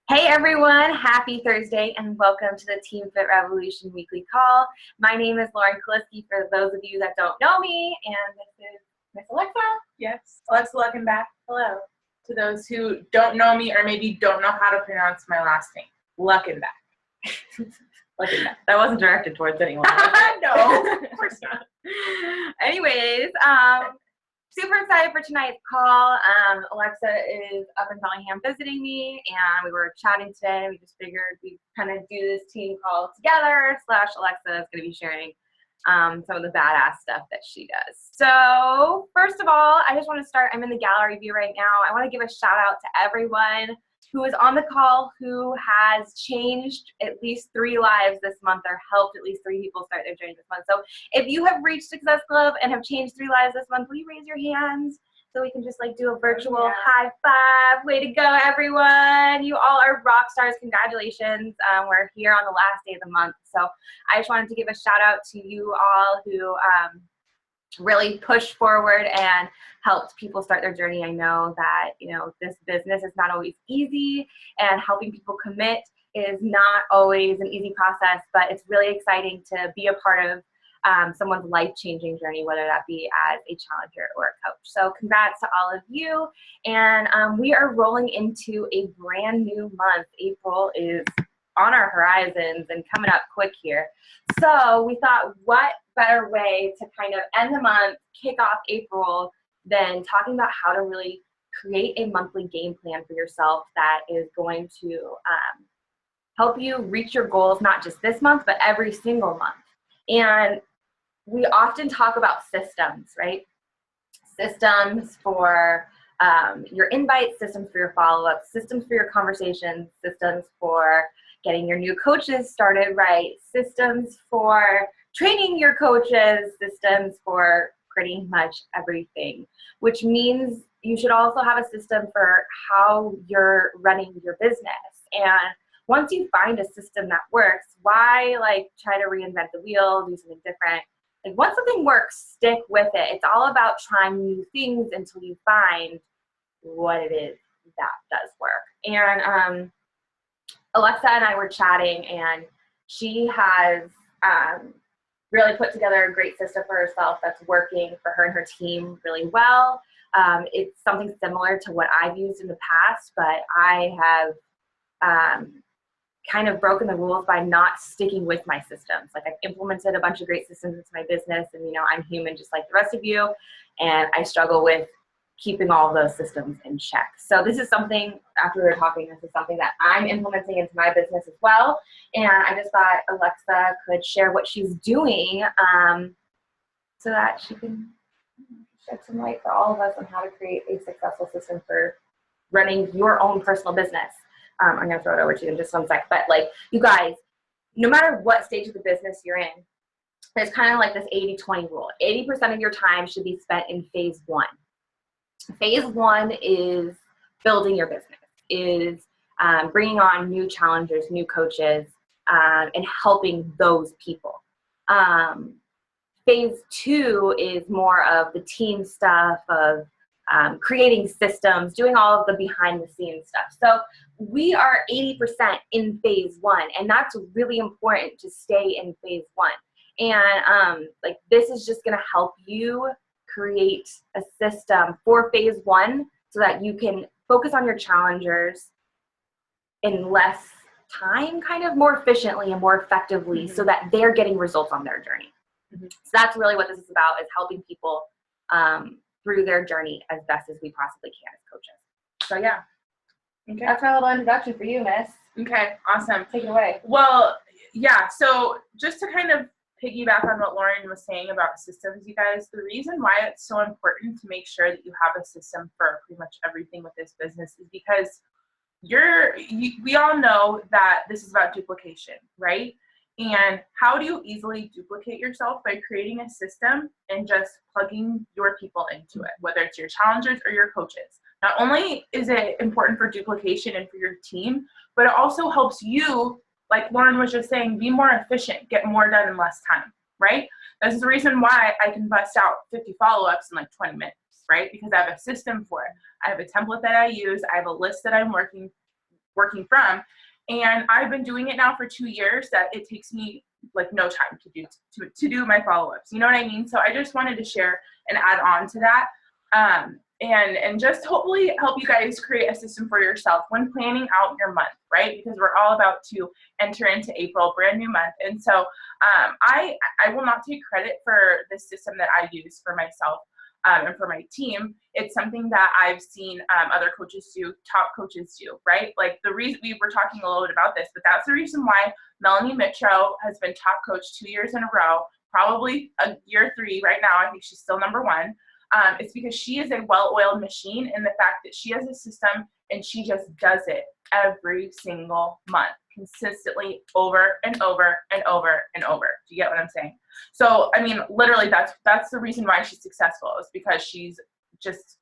Hey everyone, happy Thursday and welcome to the Team Fit Revolution weekly call. My name is Lauren Kaliski for those of you that don't know me, and this is Miss Alexa. Yes, Alexa, welcome back. Hello. To those who don't know me or maybe don't know how to pronounce my last name, welcome back. Welcome back. That wasn't directed towards anyone. No, of course not. Anyways, super excited for tonight's call. Alexa is up in Bellingham visiting me, and we were chatting today. We just figured we'd kind of do this team call together. / Alexa is going to be sharing some of the badass stuff that she does. So first of all, I just want to start. I'm in the gallery view right now. I want to give a shout out to everyone who is on the call who has changed at least 3 lives this month or helped at least 3 people start their journey this month. So if you have reached Success Club and have changed 3 lives this month, will you raise your hands so we can just like do a virtual high five? Way to go, everyone. You all are rock stars. Congratulations. We're here on the last day of the month. So I just wanted to give a shout out to you all who really pushed forward and helped people start their journey. I know that, this business is not always easy, and helping people commit is not always an easy process, but it's really exciting to be a part of someone's life-changing journey, whether that be as a challenger or a coach. So congrats to all of you. And we are rolling into a brand new month. April is on our horizons and coming up quick here. So we thought, what better way to kind of end the month, kick off April, than talking about how to really create a monthly game plan for yourself that is going to help you reach your goals, not just this month, but every single month. And we often talk about systems, right? Systems for your invites, systems for your follow-ups, systems for your conversations, systems for getting your new coaches started right, systems for training your coaches, systems for pretty much everything, which means you should also have a system for how you're running your business. And once you find a system that works, why try to reinvent the wheel, do something different? Once something works, stick with it. It's all about trying new things until you find what it is that does work. And Alexa and I were chatting, and she has really put together a great system for herself that's working for her and her team really well. It's something similar to what I've used in the past, but I have kind of broken the rules by not sticking with my systems. I've implemented a bunch of great systems into my business, and I'm human just like the rest of you, and I struggle with keeping all of those systems in check. So this is something, after we were talking, this is something that I'm implementing into my business as well. And I just thought Alexa could share what she's doing so that she can shed some light for all of us on how to create a successful system for running your own personal business. I'm going to throw it over to you in just one sec. But you guys, no matter what stage of the business you're in, there's kind of this 80-20 rule. 80% of your time should be spent in phase 1. Phase 1 is building your business, is bringing on new challengers, new coaches, and helping those people. Phase 2 is more of the team stuff, of creating systems, doing all of the behind the scenes stuff. So we are 80% in phase 1, and that's really important to stay in phase 1. And this is just going to help you create a system for phase 1 so that you can focus on your challengers in less time, kind of more efficiently and more effectively, so that they're getting results on their journey. So that's really what this is about, is helping people through their journey as best as we possibly can as coaches. So yeah, okay. That's my little introduction for you, Miss. Okay, awesome. Take it away. Well, yeah, so just to kind of piggyback on what Lauren was saying about systems, you guys, the reason why it's so important to make sure that you have a system for pretty much everything with this business is because we all know that this is about duplication, right? And how do you easily duplicate yourself? By creating a system and just plugging your people into it, whether it's your challengers or your coaches. Not only is it important for duplication and for your team, but it also helps you, like Lauren was just saying, be more efficient, get more done in less time, right? This is the reason why I can bust out 50 follow-ups in 20 minutes, right? Because I have a system for it. I have a template that I use. I have a list that I'm working working from. And I've been doing it now for 2 years that it takes me like no time to do my follow-ups. You know what I mean? So I just wanted to share and add on to that. And just hopefully help you guys create a system for yourself when planning out your month, right? Because we're all about to enter into April, brand new month. And so I will not take credit for this system that I use for myself and for my team. It's something that I've seen other coaches do, top coaches do, right? Like the reason we were talking a little bit about this, but that's the reason why Melanie Mitro has been top coach 2 years in a row, probably year 3 right now. I think she's still #1. It's because she is a well-oiled machine in the fact that she has a system and she just does it every single month, consistently over and over and over and over. Do you get what I'm saying? So, I mean, literally that's the reason why she's successful, is because she's just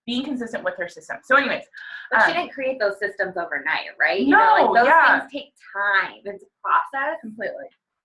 being consistent with her system. So anyways. But she didn't create those systems overnight, right? No, those things take time. It's a process.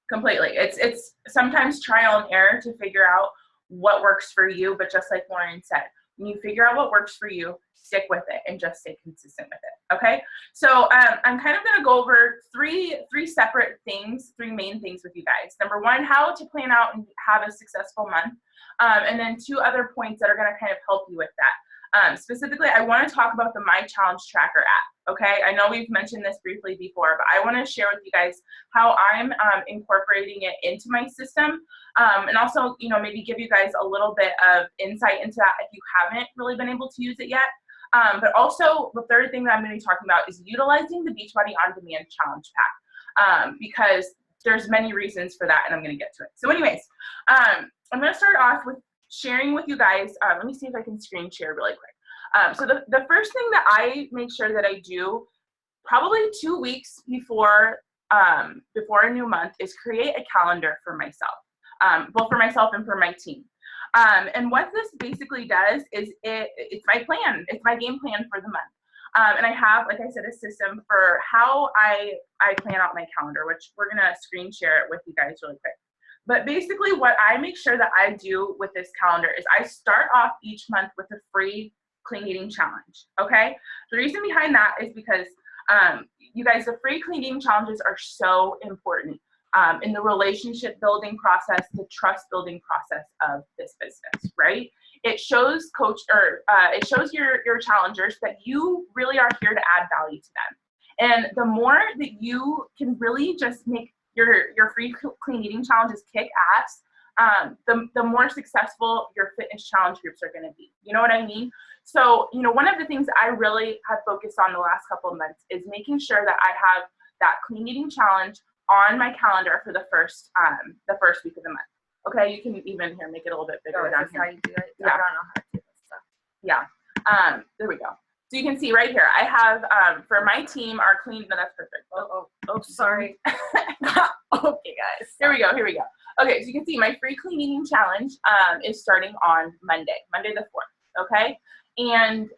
Completely. It's sometimes trial and error to figure out what works for you, but just like Lauren said, when you figure out what works for you, stick with it and just stay consistent with it. Okay. So I'm kind of going to go over three separate things, 3 main things with you guys. Number 1, how to plan out and have a successful month. And then 2 other points that are going to kind of help you with that. Specifically, I want to talk about the My Challenge Tracker app. Okay. I know we've mentioned this briefly before, but I want to share with you guys how I'm incorporating it into my system. And also, maybe give you guys a little bit of insight into that if you haven't really been able to use it yet. But also, the third thing that I'm going to be talking about is utilizing the Beachbody On Demand Challenge Pack, because there's many reasons for that, and I'm going to get to it. So anyways, I'm going to start off with sharing with you guys. Let me see if I can screen share really quick. So the first thing that I make sure that I do probably 2 weeks before a new month is create a calendar for myself, both for myself and for my team. And what this basically does is it's my plan. It's my game plan for the month. And I have, like I said, a system for how I plan out my calendar, which we're going to screen share it with you guys really quick. But basically what I make sure that I do with this calendar is I start off each month with a free clean eating challenge. Okay. The reason behind that is because you guys, the free clean eating challenges are so important in the relationship building process, the trust building process of this business, right? It shows it shows your challengers that you really are here to add value to them. And the more that you can really just make your free clean eating challenges kick ass, the more successful your fitness challenge groups are going to be. You know what I mean? So, one of the things I really have focused on the last couple of months is making sure that I have that clean eating challenge on my calendar for the first week of the month. Okay, you can even make it a little bit bigger down here. How you do it? Yeah. I don't know how to do this stuff. Yeah. There we go. So you can see right here, I have for my team our clean. No, that's perfect. Oh, sorry. Okay, guys. Here we go. Okay, so you can see my free clean eating challenge is starting on Monday the 4th. Okay, and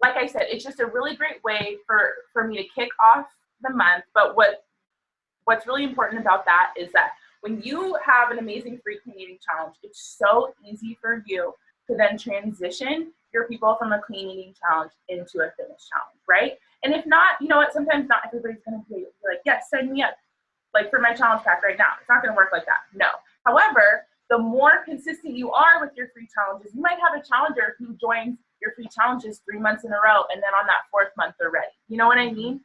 like I said, it's just a really great way for me to kick off the month. But what's really important about that is that when you have an amazing free clean eating challenge, it's so easy for you to then transition your people from a clean eating challenge into a fitness challenge, right? And if not, you know what, sometimes not everybody's going to be like, yes, sign me up, like for my challenge pack right now. It's not going to work like that. No. However, the more consistent you are with your free challenges, you might have a challenger who joins your free challenges 3 months in a row, and then on that 4th month, they're ready. You know what I mean?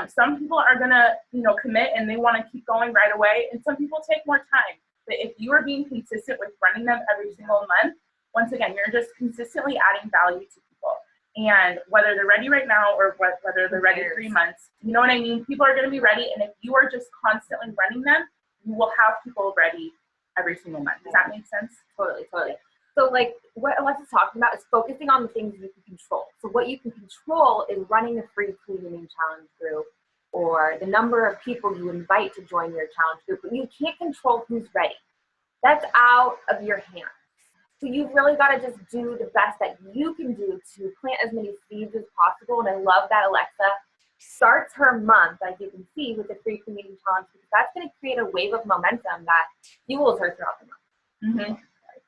Some people are going to, commit and they want to keep going right away. And some people take more time. But if you are being consistent with running them every single month, once again, you're just consistently adding value to people. And whether they're ready right now or whether they're ready 3 months, you know what I mean? People are going to be ready. And if you are just constantly running them, you will have people ready every single month. Does that make sense? Totally. So like what Alexa's talking about is focusing on the things you can control. So what you can control is running a free clean eating challenge group or the number of people you invite to join your challenge group, but you can't control who's ready. That's out of your hands. So you've really got to just do the best that you can do to plant as many seeds as possible. And I love that Alexa starts her month, as you can see, with the free clean eating challenge, because that's going to create a wave of momentum that fuels her throughout the month. Mm-hmm.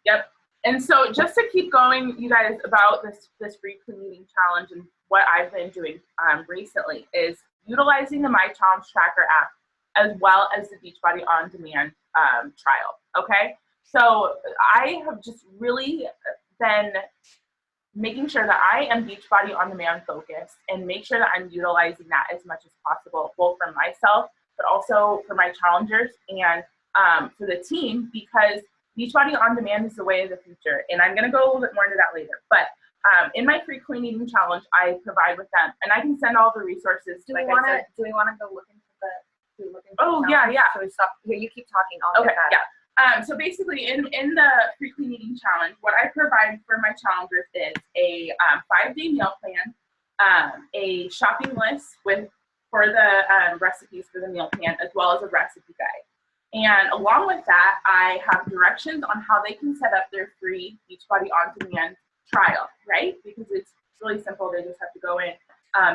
Yep. And so just to keep going, you guys, about this free clean eating challenge and what I've been doing recently is utilizing the My Challenge Tracker app as well as the Beachbody On Demand trial, okay? So I have just really been making sure that I am Beachbody On Demand focused and make sure that I'm utilizing that as much as possible, both for myself, but also for my challengers and for the team, because Beachbody On Demand is the way of the future. And I'm gonna go a little bit more into that later. But in my free clean eating challenge, I provide with them, and I can send all the resources. Do we want to go look into the? Oh yeah. So we stop. Here, you keep talking. I'll Okay. get that. Yeah. So basically, in the free clean eating challenge, what I provide for my challengers is a 5-day meal plan, a shopping list for the recipes for the meal plan, as well as a recipe guide. And along with that, I have directions on how they can set up their free Beachbody On Demand trial, right? Because it's really simple. They just have to go in.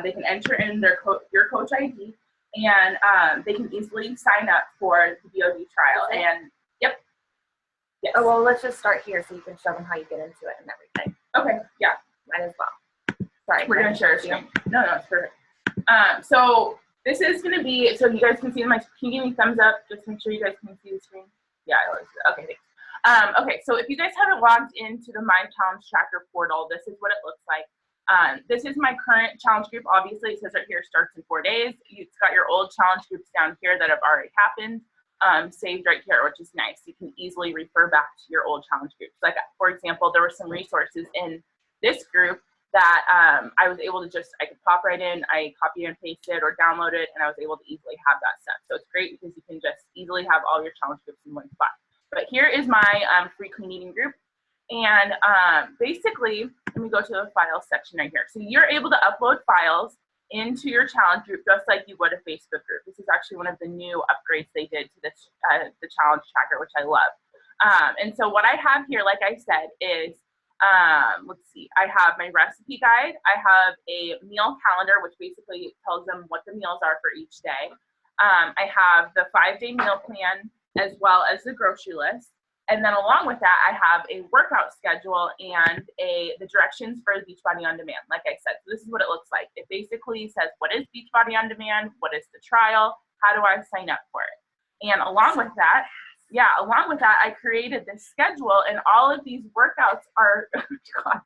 They can enter in your coach ID, and they can easily sign up for the BOD trial. Okay. And yep. Yes. Oh, well, let's just start here so you can show them how you get into it and everything. Okay. Yeah. Might as well. Sorry. We're gonna share a screen. No, it's perfect. So this is going to be, so you guys can see can you give me a thumbs up? Just make sure you guys can see the screen. Yeah, I always do. Okay, thanks. Okay, so if you guys haven't logged into the My Challenge Tracker portal, this is what it looks like. This is my current challenge group. Obviously, it says right here, starts in 4 days. It's got your old challenge groups down here that have already happened, saved right here, which is nice. You can easily refer back to your old challenge groups. Like, for example, there were some resources in this group that I was able to I could pop right in, I copy and paste it or download it, and I was able to easily have that set. So it's great because you can just easily have all your challenge groups in one spot. But here is my free clean eating group. And basically, let me go to the files section right here. So you're able to upload files into your challenge group just like you would a Facebook group. This is actually one of the new upgrades they did to this the challenge tracker, which I love. And so what I have here, like I said, is let's see, I have my recipe guide. I have a meal calendar, which basically tells them what the meals are for each day. I have the 5-day meal plan as well as the grocery list. And then along with that, I have a workout schedule and the directions for Beachbody On Demand. Like I said, so this is what it looks like. It basically says, what is Beachbody On Demand? What is the trial? How do I sign up for it? And along with that, I created this schedule, and all of these workouts are, God,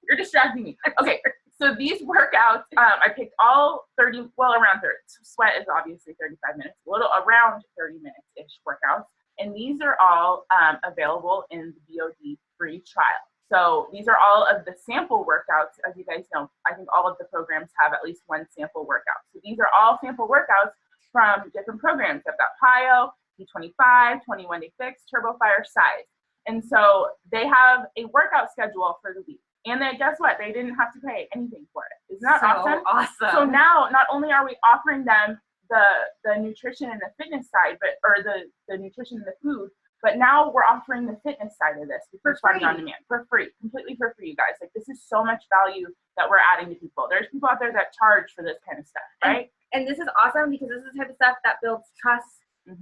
you're distracting me. Okay, so these workouts, I picked all around 30. Sweat is obviously 35 minutes, around 30 minutes-ish workouts. And these are all available in the BOD free trial. So these are all of the sample workouts. As you guys know, I think all of the programs have at least one sample workout. So these are all sample workouts from different programs. I've got PIO, P25, 21 Day Fix, Turbo Fire, Size. And so they have a workout schedule for the week. And then guess what? They didn't have to pay anything for it. Isn't that awesome? So now not only are we offering them the nutrition and the fitness side, or the nutrition and the food, but now we're offering the fitness side of this for Beachbody On Demand for free, completely for free, you guys. Like, this is so much value that we're adding to people. There's people out there that charge for this kind of stuff, right? And this is awesome because this is the type of stuff that builds trust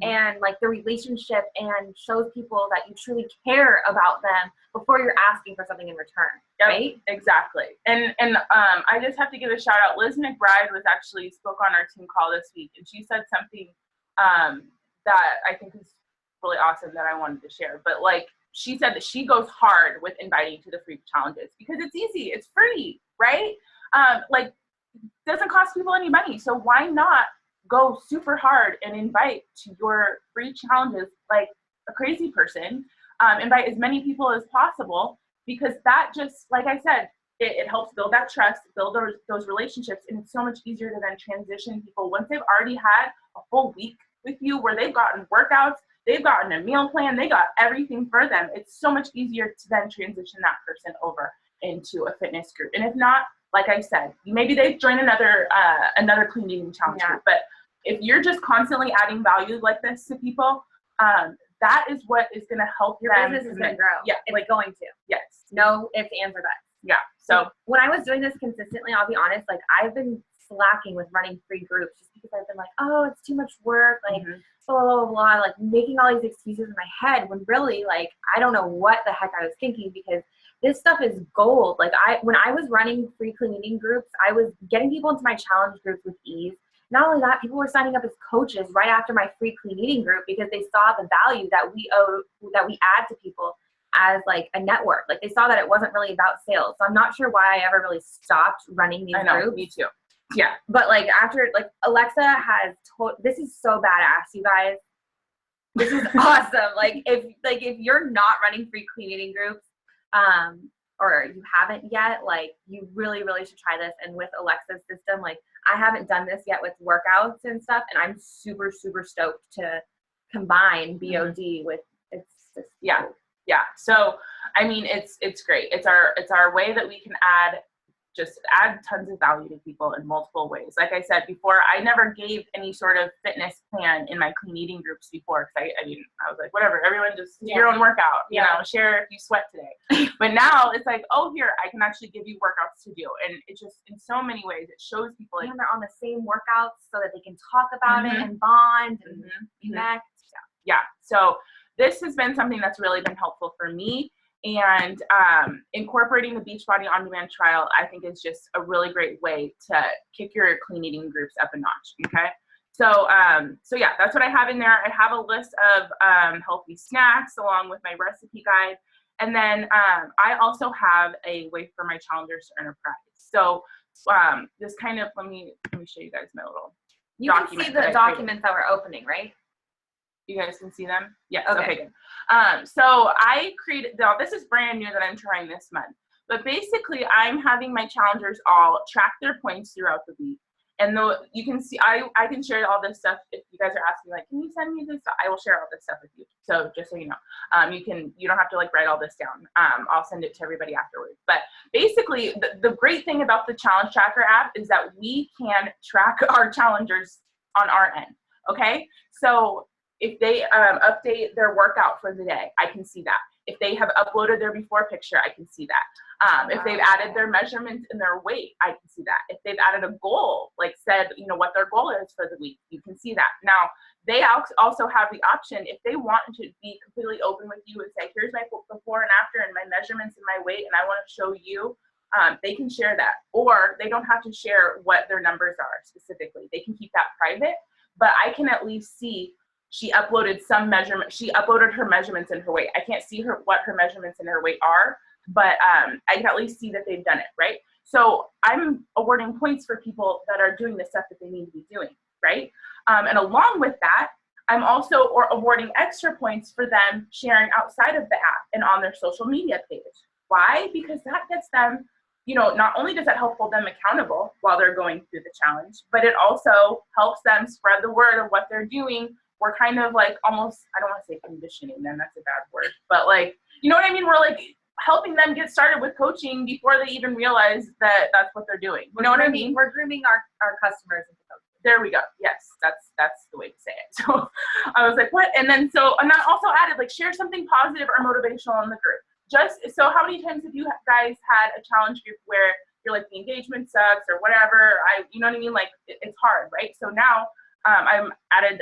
and like the relationship and shows people that you truly care about them before you're asking for something in return, right? Exactly. And I just have to give a shout out. Liz McBride spoke on our team call this week, and she said something that I think is really awesome that I wanted to share. But like, she said that she goes hard with inviting to the free challenges because it's easy, it's free, right? Like, it doesn't cost people any money. So why not go super hard and invite to your free challenges like a crazy person? Invite as many people as possible, because that just, like I said, it helps build that trust, build those relationships, and it's so much easier to then transition people once they've already had a full week with you where they've gotten workouts, they've gotten a meal plan, they got everything for them. It's so much easier to then transition that person over into a fitness group. And if not, like I said, maybe they join another clean eating challenge group. But if you're just constantly adding value like this to people, that is what is going to help your business is going to grow. Yeah, it's going to. Yes. No ifs, ands, or buts. Yeah. So when I was doing this consistently, I'll be honest, like, I've been slacking with running free groups just because I've been like, oh, it's too much work, like blah, blah, blah, blah, like making all these excuses in my head when really, like, I don't know what the heck I was thinking, because this stuff is gold. Like, when I was running free clean eating groups, I was getting people into my challenge groups with ease. Not only that, people were signing up as coaches right after my free clean eating group because they saw the value that we add to people as like a network. Like, they saw that it wasn't really about sales. So I'm not sure why I ever really stopped running these groups. Me too. Yeah. But like, after, like, Alexa has this is so badass, you guys. This is awesome. Like, if you're not running free clean eating groups, or you haven't yet, like, you really, really should try this. And with Alexa's system, like, I haven't done this yet with workouts and stuff, and I'm super, super stoked to combine BOD with it's just yeah. So I mean, it's great. It's our way that we can add tons of value to people in multiple ways. Like I said before, I never gave any sort of fitness plan in my clean eating groups before. Cause I was like, whatever, everyone just do your own workout, you know, share if you sweat today. But now it's like, oh, here, I can actually give you workouts to do. And it just, in so many ways, it shows people like, and they're on the same workouts so that they can talk about it and bond and connect. Yeah. So this has been something that's really been helpful for me. And incorporating the Beachbody On Demand trial, I think, is just a really great way to kick your clean eating groups up a notch. Okay. So, so yeah, that's what I have in there. I have a list of healthy snacks along with my recipe guide. And then I also have a way for my challengers to earn a prize. So this kind of, let me show you guys my little document. You can see the documents that we're opening, right? You guys can see them? Yes. Okay, good. So I created, now this is brand new that I'm trying this month, but basically I'm having my challengers all track their points throughout the week. And you can see, I can share all this stuff. If you guys are asking, like, can you send me this? I will share all this stuff with you. So just so you know, you don't have to like write all this down. I'll send it to everybody afterwards. But basically the great thing about the challenge tracker app is that we can track our challengers on our end. Okay. So if they update their workout for the day, I can see that. If they have uploaded their before picture, I can see that. If they've added their measurements and their weight, I can see that. If they've added a goal, like said, you know, what their goal is for the week, you can see that. Now, they also have the option, if they want to be completely open with you and say, here's my before and after and my measurements and my weight, and I want to show you, they can share that. Or they don't have to share what their numbers are specifically. They can keep that private, but I can at least see she uploaded some measurement. She uploaded her measurements and her weight. I can't see what her measurements and her weight are, but I can at least see that they've done it, right? So I'm awarding points for people that are doing the stuff that they need to be doing, right? And along with that, I'm also awarding extra points for them sharing outside of the app and on their social media page. Why? Because that gets them, you know, not only does that help hold them accountable while they're going through the challenge, but it also helps them spread the word of what they're doing. We're kind of like almost, I don't want to say conditioning them, that's a bad word, but like, you know what I mean? We're like helping them get started with coaching before they even realize that that's what they're doing. You know what I mean? We're grooming our customers into coaching. There we go. Yes, that's the way to say it. So I was like, what? And then and I also added, like, share something positive or motivational in the group. So how many times have you guys had a challenge group where you're like, the engagement sucks or whatever? You know what I mean? Like, it's hard, right? So now I've added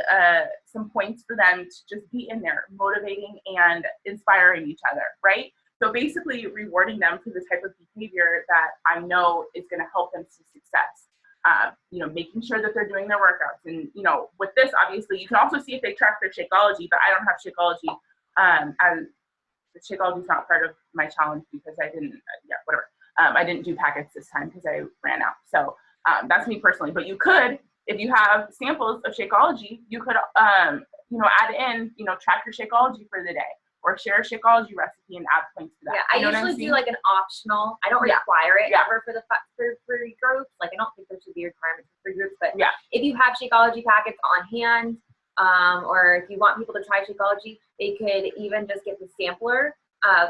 some points for them to just be in there, motivating and inspiring each other, right? So basically rewarding them for the type of behavior that I know is going to help them see success. You know, making sure that they're doing their workouts. And, you know, with this, obviously, you can also see if they track their Shakeology, but I don't have Shakeology. And the Shakeology is not part of my challenge because I didn't, I didn't do packets this time because I ran out. So that's me personally. But you could, if you have samples of Shakeology, you could, you know, add in, you know, track your Shakeology for the day or share a Shakeology recipe and add points to that. Yeah, I usually do like an optional. I don't require it ever for free groups. Like, I don't think there should be requirements for free groups, but if you have Shakeology packets on hand, or if you want people to try Shakeology, they could even just get the sampler,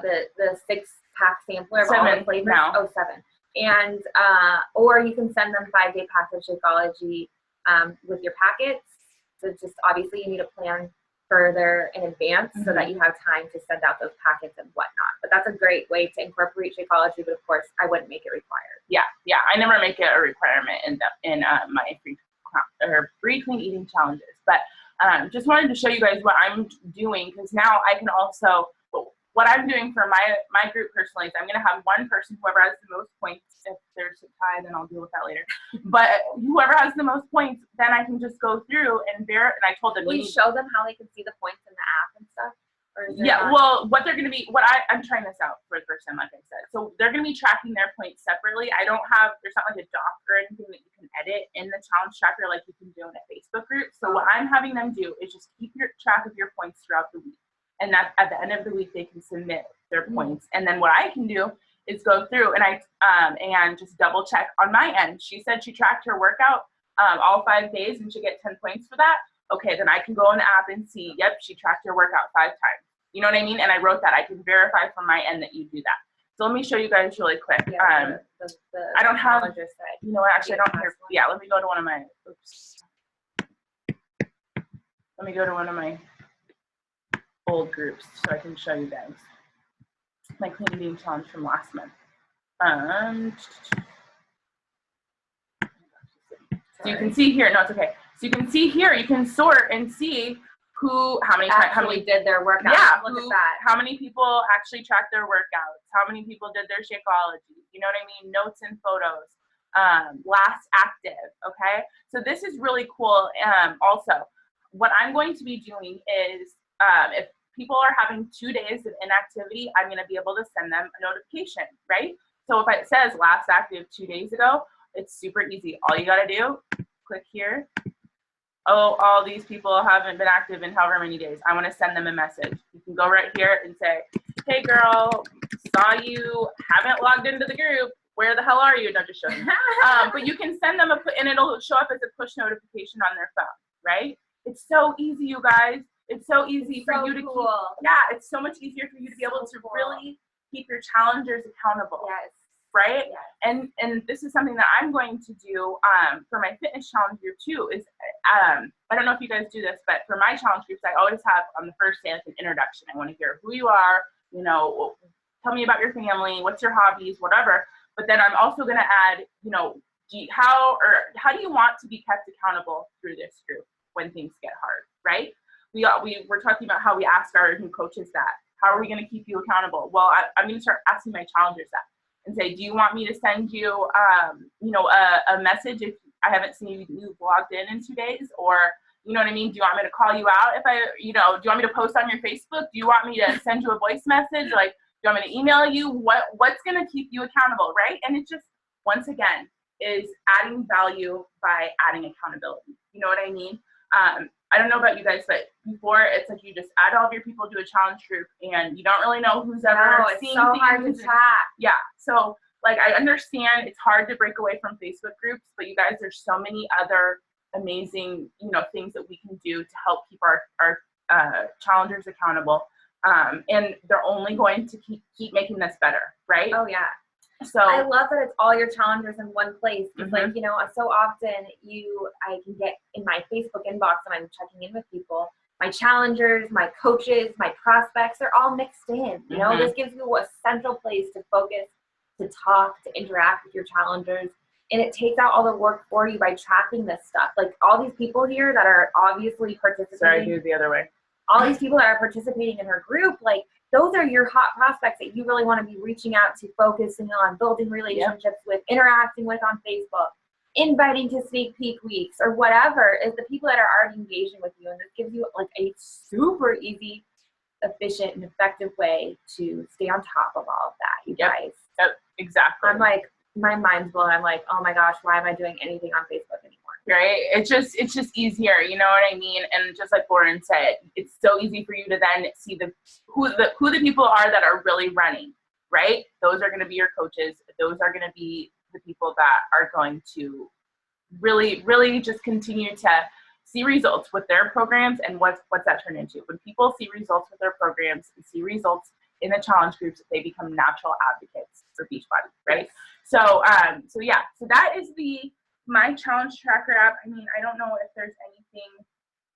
the 6-pack sampler of all the flavors. Oh, 7. And or you can send them 5-day packs of Shakeology with your packets. So just obviously you need a plan further in advance so that you have time to send out those packets and whatnot. But that's a great way to incorporate Shakeology, but of course I wouldn't make it required. Yeah, I never make it a requirement in my free clean eating challenges. But just wanted to show you guys what I'm doing, because now I can also, what I'm doing for my group personally is I'm going to have one person, whoever has the most points. If there's a tie, then I'll deal with that later. But whoever has the most points, then I can just go through and I told them. Will you show them how they can see the points in the app and stuff? Or is yeah, well, what they're going to be, I'm trying this out for the first time, like I said. So they're going to be tracking their points separately. There's not like a doc or anything that you can edit in the challenge tracker like you can do in a Facebook group. So what I'm having them do is just keep track of your points throughout the week. And that at the end of the week, they can submit their points. And then what I can do is go through and and just double check on my end. She said she tracked her workout all 5 days and she get 10 points for that. Okay, then I can go in the app and see, yep, she tracked her workout 5 times. You know what I mean? And I wrote that. I can verify from my end that you do that. So let me show you guys really quick. Yeah, I don't have, you know what, actually I don't have, yeah, let me go to one of my, let me go to one of my old groups so I can show you guys my clean eating challenge from last month. So you can see here, no, it's okay. So you can see here, you can sort and see how many did their workout. Yeah, look at that. How many people actually tracked their workouts? How many people did their Shakeology? You know what I mean? Notes and photos. Last active. Okay, so this is really cool. Also, what I'm going to be doing is if people are having 2 days of inactivity, I'm going to be able to send them a notification, right? So if it says last active 2 days ago, it's super easy. All you got to do, click here. Oh, all these people haven't been active in however many days. I want to send them a message. You can go right here and say, hey girl, saw you haven't logged into the group. Where the hell are you? No, just show them. But you can send them and it'll show up as a push notification on their phone, right? It's so easy, you guys. It's so easy for you to keep. Yeah, it's so much easier for you to be able to really keep your challengers accountable. Yes. Right? Yes. And this is something that I'm going to do for my fitness challenge group too, is I don't know if you guys do this, but for my challenge groups, I always have on the first day like an introduction. I want to hear who you are, you know, tell me about your family, what's your hobbies, whatever. But then I'm also going to add, you know, how do you want to be kept accountable through this group when things get hard, right? We're talking about how we ask our new coaches that. How are we going to keep you accountable? Well, I'm going to start asking my challengers that. And say, do you want me to send you, you know, a message if I haven't seen you logged in 2 days? Or, you know what I mean? Do you want me to call you out if do you want me to post on your Facebook? Do you want me to send you a voice message? Like, do you want me to email you? What's going to keep you accountable, right? And it just, once again, is adding value by adding accountability. You know what I mean? I don't know about you guys, but before it's like you just add all of your people to a challenge group and you don't really know who's ever seeing so things. hard to track. Yeah. So like I understand it's hard to break away from Facebook groups, but you guys, there's so many other amazing, you know, things that we can do to help keep our challengers accountable. And they're only going to keep making this better, right? Oh yeah. So I love that it's all your challengers in one place. It's like, you know, so often I can get in my Facebook inbox and I'm checking in with people, my challengers, my coaches, my prospects, they're all mixed in. You know, this gives you a central place to focus, to talk, to interact with your challengers. And it takes out all the work for you by tracking this stuff. Like all these people here that are obviously participating. Sorry, do it the other way. All these people that are participating in her group, like those are your hot prospects that you really want to be reaching out to, focusing on, building relationships with, interacting with on Facebook, inviting to sneak peek weeks or whatever, is the people that are already engaging with you. And this gives you like a super easy, efficient, and effective way to stay on top of all of that, you guys. Yep, exactly. I'm like, my mind's blown. I'm like, oh my gosh, why am I doing anything on Facebook anymore? Right? It's just easier, you know what I mean? And just like Lauren said, it's so easy for you to then see who the people are that are really running, right? Those are going to be your coaches. Those are going to be the people that are going to really, really just continue to see results with their programs. And what's that turn into? When people see results with their programs and see results in the challenge groups, they become natural advocates for Beachbody, right? So yeah, so that is my challenge tracker app. I mean, I don't know if there's anything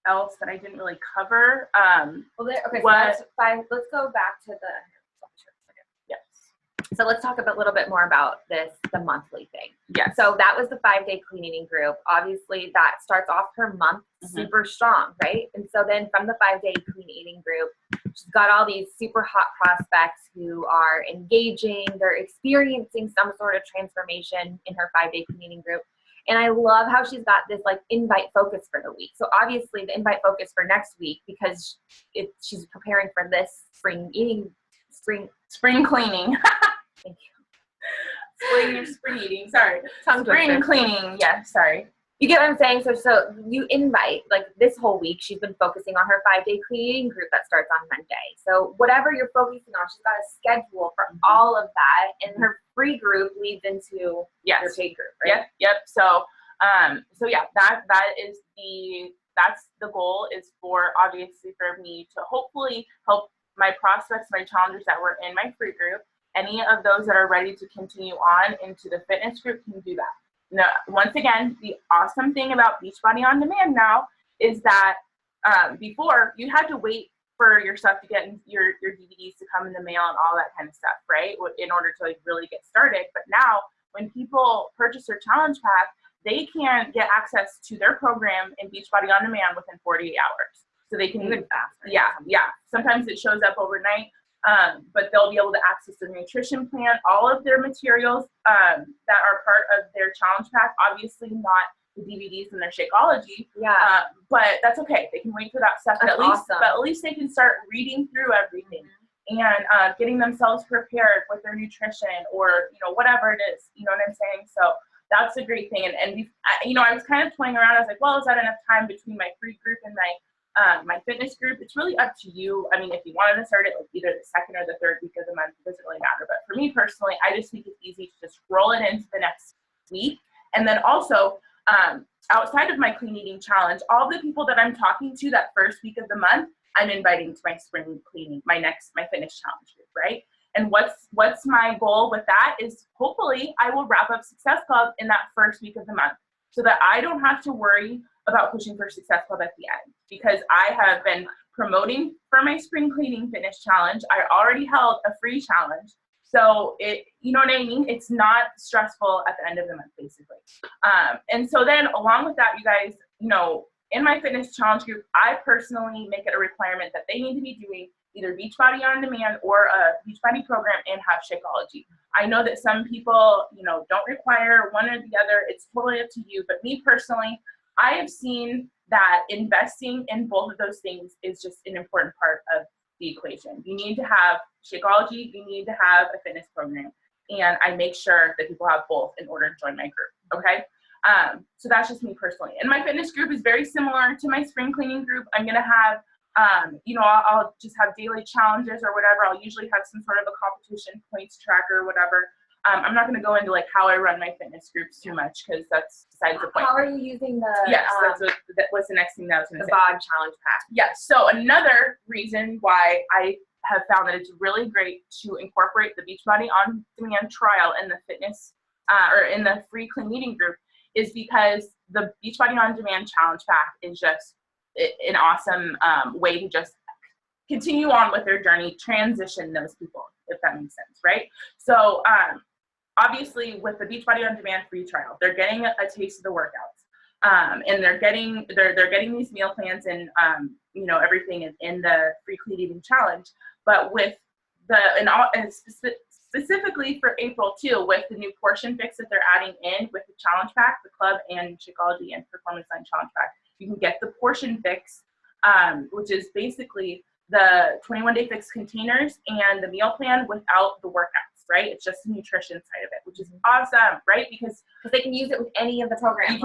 else that I didn't really cover. Well, okay, so that's fine. Let's go back to the. Yes. So let's talk a little bit more about the monthly thing. Yes. So that was the 5-day clean eating group. Obviously, that starts off her month super strong, right? And so then from the 5-day clean eating group, she's got all these super hot prospects who are engaging. They're experiencing some sort of transformation in her 5-day clean eating group. And I love how she's got this like invite focus for the week. So obviously the invite focus for next week, because she's preparing for this spring cleaning. Thank you. Spring eating, sorry. Tongue Spring twister. cleaning, yes, sorry. You get what I'm saying? So you invite, like this whole week, she's been focusing on her 5-day clean eating group that starts on Monday. So whatever you're focusing on, she's got a schedule for all of that. And her free group leads into your paid group, right? Yep. So yeah, that's the goal, is for obviously for me to hopefully help my prospects, my challengers that were in my free group. Any of those that are ready to continue on into the fitness group can do that. Now, once again, the awesome thing about Beachbody On Demand now is that before you had to wait for your stuff to get your DVDs to come in the mail and all that kind of stuff, right? In order to like really get started. But now when people purchase their challenge pack, they can get access to their program in Beachbody On Demand within 48 hours. So they can even faster. Yeah. Sometimes it shows up overnight. But they'll be able to access their nutrition plan, all of their materials that are part of their challenge pack. Obviously not the DVDs and their Shakeology, but that's okay. They can wait for that stuff. But at least they can start reading through everything and getting themselves prepared with their nutrition, or whatever it is. You know what I'm saying? So that's a great thing. And I was kind of toying around. I was like, well, is that enough time between my free group and my fitness group? It's really up to you. I mean, if you wanted to start it like either the second or the third week of the month, it doesn't really matter. But for me personally, I just think it's easy to just roll it into the next week. And then also, outside of my clean eating challenge, all the people that I'm talking to that first week of the month, I'm inviting to my spring cleaning, my fitness challenge group, right? And what's my goal with that is hopefully I will wrap up Success Club in that first week of the month, so that I don't have to worry about pushing for Success Club at the end, because I have been promoting for my spring cleaning fitness challenge. I already held a free challenge. So you know what I mean? It's not stressful at the end of the month, basically. And so then along with that, you guys, in my fitness challenge group, I personally make it a requirement that they need to be doing either Beachbody On Demand or a Beachbody program and have Shakeology. I know that some people, don't require one or the other. It's totally up to you. But me personally, I have seen that investing in both of those things is just an important part of the equation. You need to have Shakeology, you need to have a fitness program. And I make sure that people have both in order to join my group, okay? So that's just me personally. And my fitness group is very similar to my spring cleaning group. I'm gonna have, I'll just have daily challenges or whatever. I'll usually have some sort of a competition points tracker or whatever. I'm not going to go into like how I run my fitness groups too much, because that's besides the point. How are you using the that was the next thing that I was going to say. The BOD challenge pack? Yes. So another reason why I have found that it's really great to incorporate the Beachbody On Demand trial in the fitness or in the free clean eating group is because the Beachbody On Demand challenge pack is just an awesome way to just continue on with their journey, transition those people, if that makes sense, right? So obviously with the Beachbody On Demand free trial, they're getting a taste of the workouts, and they're getting these meal plans and everything in the free clean eating challenge. But with specifically for April too, with the new portion fix that they're adding in with the challenge pack, the club and Shakeology and Performance Line challenge pack, you can get the portion fix, which is basically the 21-day fix containers and the meal plan without the workouts, right? It's just the nutrition side of it, which is awesome, right? Because they can use it with any of the programs.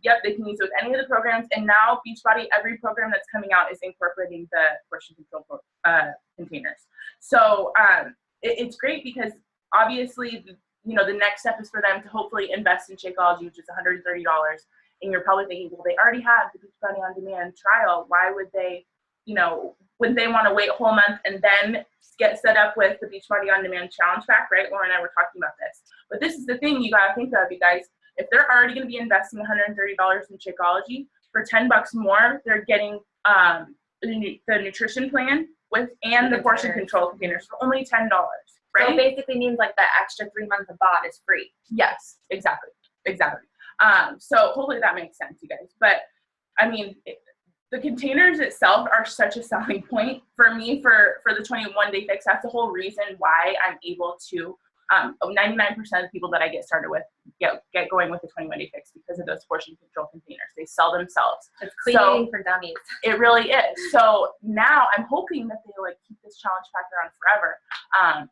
Yep, they can use it with any of the programs. And now Beachbody, every program that's coming out is incorporating the portion control containers. So it's great because obviously, the next step is for them to hopefully invest in Shakeology, which is $130. And you're probably thinking, well, they already have the Beachbody On Demand trial. Why would they, wouldn't they want to wait a whole month and then get set up with the Beachbody On Demand challenge pack, right? Lauren and I were talking about this. But this is the thing you got to think of, you guys. If they're already going to be investing $130 in Shakeology, for $10 more, they're getting the nutrition plan and the portion control containers for only $10, right? So it basically means like the extra 3 months of bot is free. Yes, exactly. So hopefully that makes sense, you guys. But I mean, the containers itself are such a selling point for me for the 21-day fix. That's the whole reason why I'm able to 99% of the people that I get started with get going with the 21-day fix because of those portion control containers. They sell themselves. It's cleaning for dummies. It really is. So now I'm hoping that they like keep this challenge pack around forever.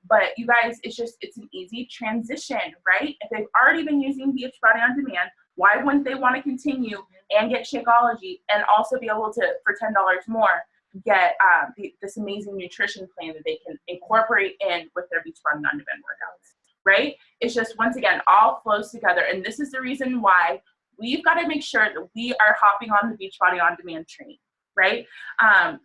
But you guys, it's an easy transition, right? If they've already been using Beachbody On Demand, why wouldn't they want to continue and get Shakeology and also be able to, for $10 more, get this amazing nutrition plan that they can incorporate in with their Beachbody On Demand workouts, right? It's just, once again, all flows together. And this is the reason why we've got to make sure that we are hopping on the Beachbody On Demand train, right?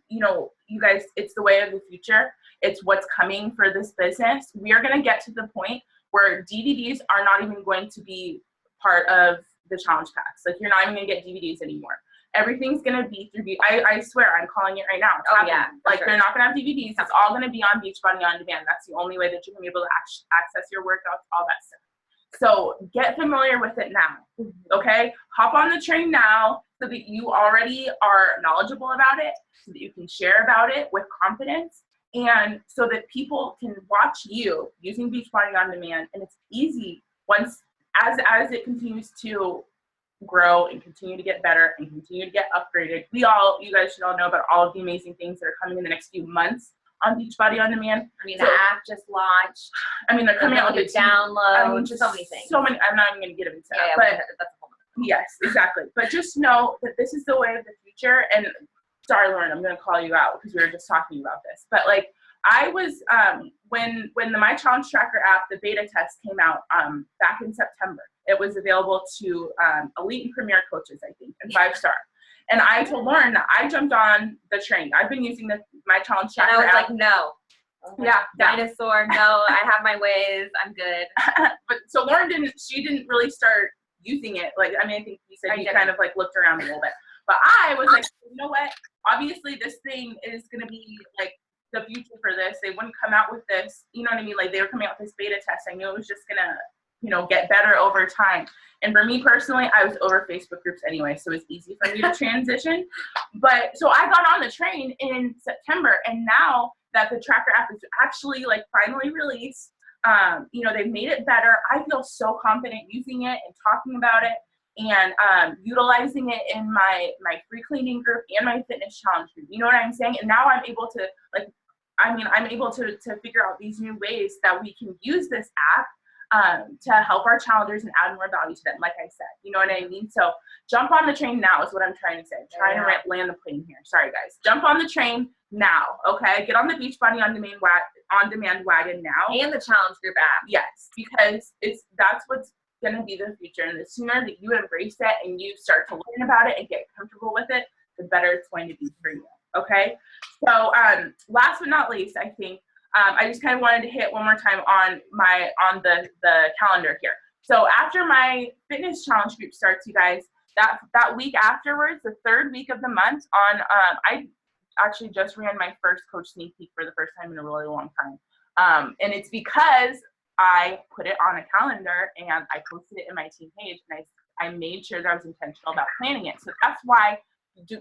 You guys, it's the way of the future. It's what's coming for this business. We are going to get to the point where DVDs are not even going to be part of the challenge packs. Like, you're not even going to get DVDs anymore. Everything's going to be through, I swear, I'm calling it right now. It's happening. Yeah. Like, they're not going to have DVDs. It's all going to be on Beachbody On Demand. That's the only way that you're going to be able to access your workouts, all that stuff. So get familiar with it now, okay? Hop on the train now so that you already are knowledgeable about it, so that you can share about it with confidence, and so that people can watch you using Beachbody On Demand. And it's easy once, as it continues to grow and continue to get better and continue to get upgraded. You guys should all know about all of the amazing things that are coming in the next few months on Beachbody On Demand. I mean, the app just launched. I mean, they're coming out with a download. Just so many things. So many. I'm not even going to get into that. But that's a whole other. Yes, exactly. But just know that this is the way of the future. And sorry, Lauren, I'm going to call you out because we were just talking about this. But like, I was when the My Challenge Tracker app, the beta test came out back in September. It was available to elite and premier coaches, I think, and 5-star. And I told Lauren that I jumped on the train. I've been using the My Challenge Tracker app. And I was like, no. Yeah. Dinosaur, no, I have my ways. I'm good. But so Lauren didn't really start using it. Like, I mean, I think you said you kind of like looked around a little bit. But I was like, you know what? Obviously, this thing is going to be like the future for this. They wouldn't come out with this. You know what I mean? Like, they were coming out with this beta test. I knew it was just going to, get better over time. And for me personally, I was over Facebook groups anyway, so it was easy for me to transition. But so I got on the train in September, and now that the tracker app is actually like finally released, they've made it better. I feel so confident using it and talking about it and utilizing it in my free cleaning group and my fitness challenge group. You know what I'm saying? And now I'm able to I'm able to figure out these new ways that we can use this app to help our challengers and add more value to them, like I said. You know what I mean? So jump on the train now is what I'm trying to say. I'm trying to land the plane here. Sorry, guys. Jump on the train now, okay? Get on the Beachbody On Demand wagon now. And the challenge group app. Yes, because that's what's going to be the future. And the sooner that you embrace it and you start to learn about it and get comfortable with it, the better it's going to be for you, okay? So last but not least, I think, I just kind of wanted to hit one more time on the calendar here. So after my fitness challenge group starts, you guys, that week afterwards, the third week of the month I actually just ran my first coach sneak peek for the first time in a really long time. And it's because I put it on a calendar and I posted it in my team page, and I made sure that I was intentional about planning it. So that's why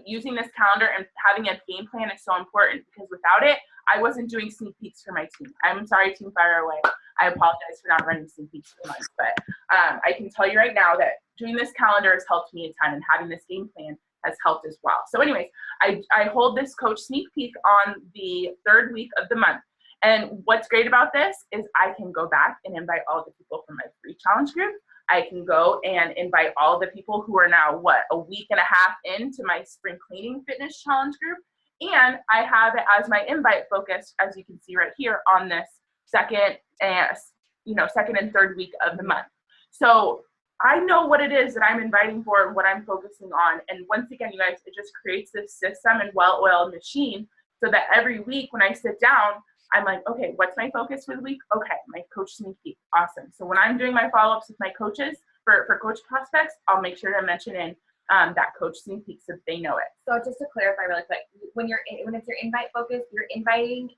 using this calendar and having a game plan is so important, because without it, I wasn't doing sneak peeks for my team. I'm sorry, Team Fire Away. I apologize for not running sneak peeks for months, but I can tell you right now that doing this calendar has helped me a ton, and having this game plan has helped as well. So anyways, I hold this coach sneak peek on the third week of the month. And what's great about this is I can go back and invite all the people from my free challenge group. I can go and invite all the people who are now, a week and a half into my spring cleaning fitness challenge group. And I have it as my invite focus, as you can see right here, on this second and third week of the month. So I know what it is that I'm inviting for and what I'm focusing on. And once again, you guys, it just creates this system and well-oiled machine so that every week when I sit down, I'm like, okay, what's my focus for the week? Okay, my coach sneak peek. Awesome. So when I'm doing my follow-ups with my coaches for coach prospects, I'll make sure to mention in that coach sneak peek so they know it. So just to clarify really quick, when it's your invite focus, you're inviting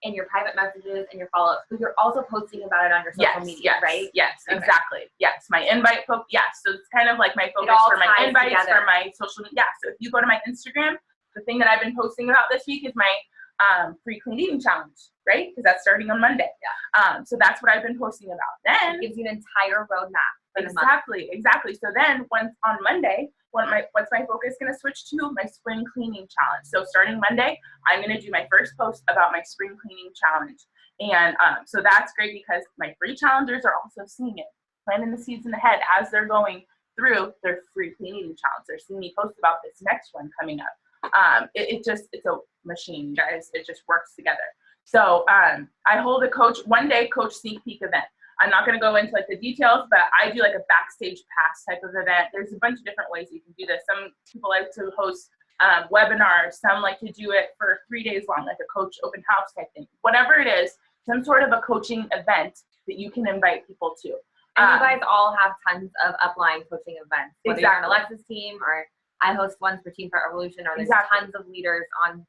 in your private messages and your follow-ups, but you're also posting about it on your social media, right? Yes, okay. Exactly. Yes, my invite focus. Yes, so it's kind of like my focus for my invites, together. For my social media. Yeah, so if you go to my Instagram, the thing that I've been posting about this week is my free clean eating challenge, right? Because that's starting on Monday. Yeah. So that's what I've been posting about. Then it gives you an entire roadmap. Exactly. So then once on Monday, what's my focus going to switch to? My spring cleaning challenge. So starting Monday, I'm going to do my first post about my spring cleaning challenge. And so that's great because my free challengers are also seeing it, planting the seeds in the head as they're going through their free cleaning challenge. They're seeing me post about this next one coming up. It's a machine, guys. It just works together. So I hold a one day coach sneak peek event. I'm not going to go into like the details, but I do like a backstage pass type of event. There's a bunch of different ways you can do this. Some people like to host webinars. Some like to do it for 3 days long, like a coach open house type thing. Whatever it is, some sort of a coaching event that you can invite people to. And you guys all have tons of upline coaching events. Whether you're on Alexa's team, or I host ones for Team FitRevolution, or there's tons of leaders on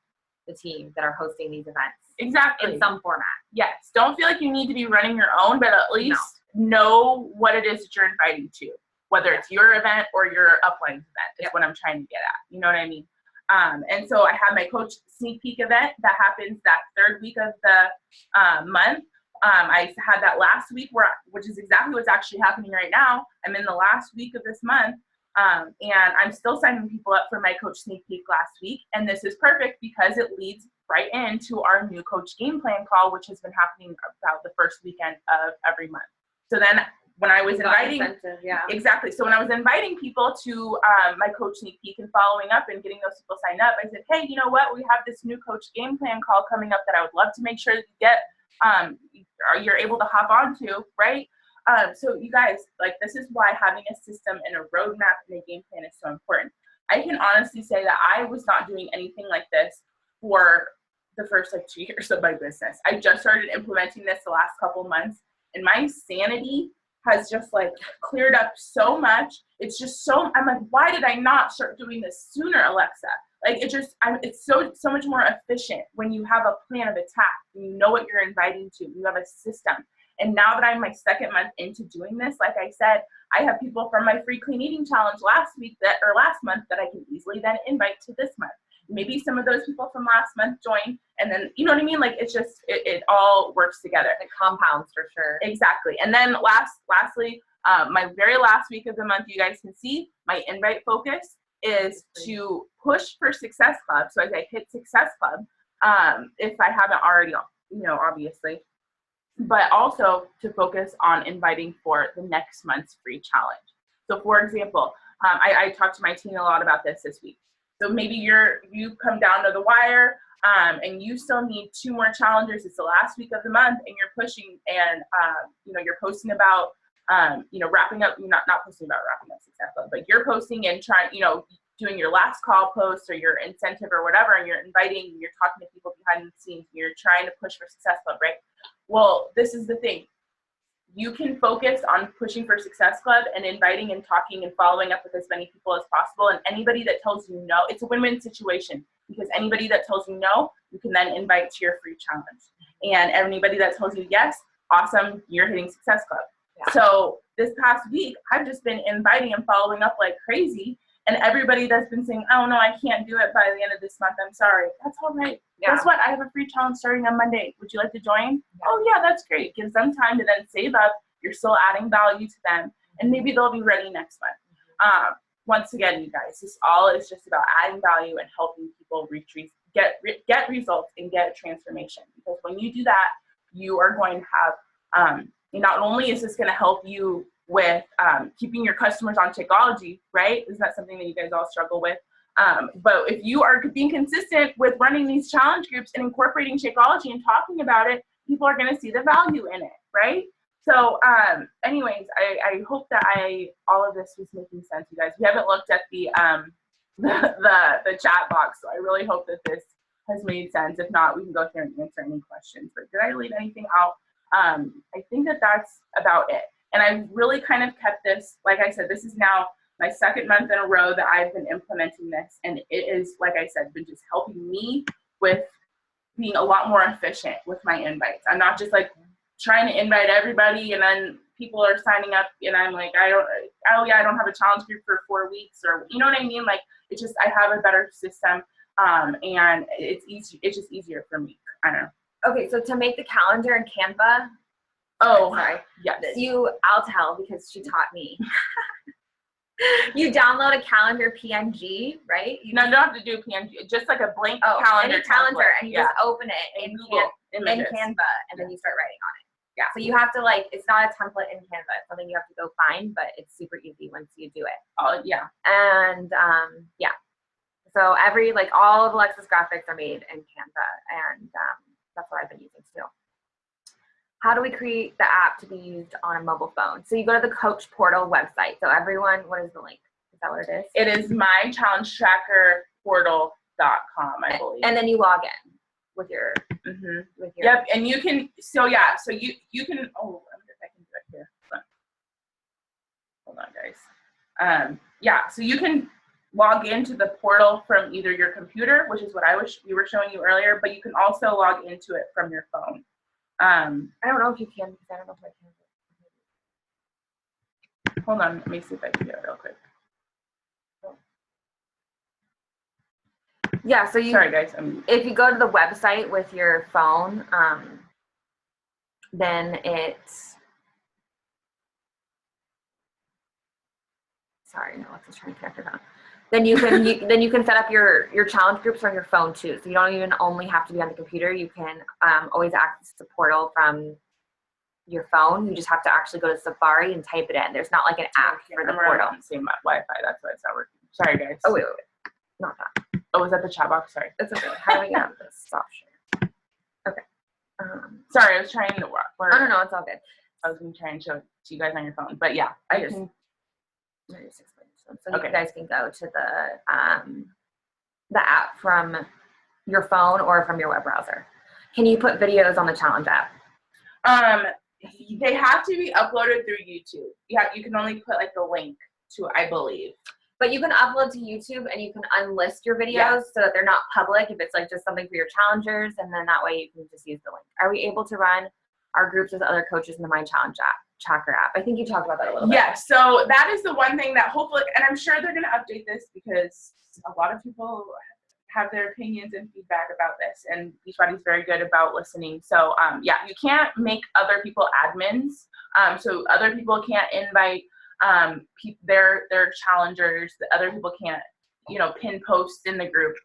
the team that are hosting these events. Exactly. In some format. Yes. Don't feel like you need to be running your own, but at least know what it is that you're inviting to, whether it's your event or your upline's event is what I'm trying to get at. You know what I mean? And so I have my coach sneak peek event that happens that third week of the month. I had that last week which is exactly what's actually happening right now. I'm in the last week of this month. And I'm still signing people up for my coach sneak peek last week. And this is perfect because it leads right into our new coach game plan call, which has been happening about the first weekend of every month. So then when I was inviting, exactly. So when I was inviting people to my coach sneak peek and following up and getting those people signed up, I said, hey, you know what? We have this new coach game plan call coming up that I would love to make sure that you get, you're able to hop onto, right? So you guys, like, this is why having a system and a roadmap and a game plan is so important. I can honestly say that I was not doing anything like this for the first 2 years of my business. I just started implementing this the last couple months, and my sanity has just cleared up so much. It's just so, I'm like, why did I not start doing this sooner, Alexa? It's so much more efficient when you have a plan of attack and you know what you're inviting to. You have a system. And now that I'm my second month into doing this, like I said, I have people from my free clean eating challenge last month that I can easily then invite to this month. Maybe some of those people from last month join, and then, you know what I mean? It's just, it all works together. It compounds for sure. Exactly. And then lastly, my very last week of the month, you guys can see my invite focus is to push for Success Club. So as I hit Success Club, if I haven't already, obviously, but also to focus on inviting for the next month's free challenge. So for example, I talked to my team a lot about this week. So maybe you come down to the wire and you still need 2 more challengers. It's the last week of the month and you're pushing and, you're posting about, wrapping up, not posting about wrapping up Success Club, but you're posting and trying, doing your last call post or your incentive or whatever, and you're inviting, you're talking to people behind the scenes, you're trying to push for Success Club, right? Well, this is the thing. You can focus on pushing for Success Club and inviting and talking and following up with as many people as possible. And anybody that tells you no, it's a win-win situation, because anybody that tells you no, you can then invite to your free challenge. And anybody that tells you yes, awesome, you're hitting Success Club. Yeah. So this past week, I've just been inviting and following up like crazy. And everybody that's been saying, oh no, I can't do it by the end of this month, I'm sorry. That's all right. Yeah. Guess what? I have a free challenge starting on Monday. Would you like to join? Yeah. Oh yeah, that's great. Gives them time to then save up. You're still adding value to them. And maybe they'll be ready next month. Once again, you guys, this all is just about adding value and helping people get results and get transformation. Because when you do that, you are going to have, not only is this going to help you with keeping your customers on Shakeology, right? Isn't that something that you guys all struggle with? But if you are being consistent with running these challenge groups and incorporating Shakeology and talking about it, people are going to see the value in it, right? So anyways, I hope that all of this was making sense, you guys. We haven't looked at the chat box, so I really hope that this has made sense. If not, we can go through and answer any questions. But did I leave anything out? I think that that's about it. And I've really kind of kept this, like I said, this is now my second month in a row that I've been implementing this, and it is, like I said, been just helping me with being a lot more efficient with my invites. I'm not just like trying to invite everybody and then people are signing up and I'm like, I don't have a challenge group for 4 weeks, or you know what I mean? Like, it's just, I have a better system, and it's easy. It's just easier for me. I don't know. Okay, so to make the calendar in Canva. Oh, sorry. Yes. I'll tell because she taught me. You download a calendar PNG, right? You don't have to do PNG, just like a blank calendar. Any calendar, template. and you just open it in Google Images. in Canva, and then you start writing on it. Yeah. So you have to, like, it's not a template in Canva. It's something you have to go find, but it's super easy once you do it. Oh yeah. And yeah. So all of Alexa's graphics are made in Canva, and that's what I've been using too. How do we create the app to be used on a mobile phone? So you go to the Coach Portal website. So everyone, what is the link? Is that what it is? It is mychallengetrackerportal.com, I believe. And then you log in with your, Yep, and you can, so you can, oh, I wonder if I can do it here. Hold on, guys. Yeah, so you can log into the portal from either your computer, which is what we were showing you earlier, but you can also log into it from your phone. I don't know if you can, because I don't know if I can. Hold on, let me see if I can do it real quick. Yeah, so sorry guys. If you go to the website with your phone, then sorry, no, Alexa's trying to connect her phone. Then you can then you can set up your challenge groups on your phone too. So you don't even only have to be on the computer. You can always access the portal from your phone. You just have to actually go to Safari and type it in. There's not like an app for the portal. Same Wi-Fi. That's why it's not working. Sorry guys. Oh wait, not that. Oh, was that the chat box? Sorry. It's okay. How do we get out of this? Stop share. Okay. Sorry, I was trying to work. No, it's all good. I was going to try and show it to you guys on your phone, but yeah, I just explain this one. So you guys can go to the app from your phone or from your web browser. Can you put videos on the challenge app? They have to be uploaded through YouTube. You can only put like the link to, I believe. But you can upload to YouTube and you can unlist your videos so that they're not public if it's like just something for your challengers, and then that way you can just use the link. Are we able to run our groups with other coaches in the My Challenge Tracker app? I think you talked about that a little bit. Yeah, so that is the one thing that hopefully, and I'm sure they're going to update this because a lot of people have their opinions and feedback about this, and Beachbody's very good about listening. So yeah, you can't make other people admins, so other people can't invite their challengers. The other people can't, pin posts in the group,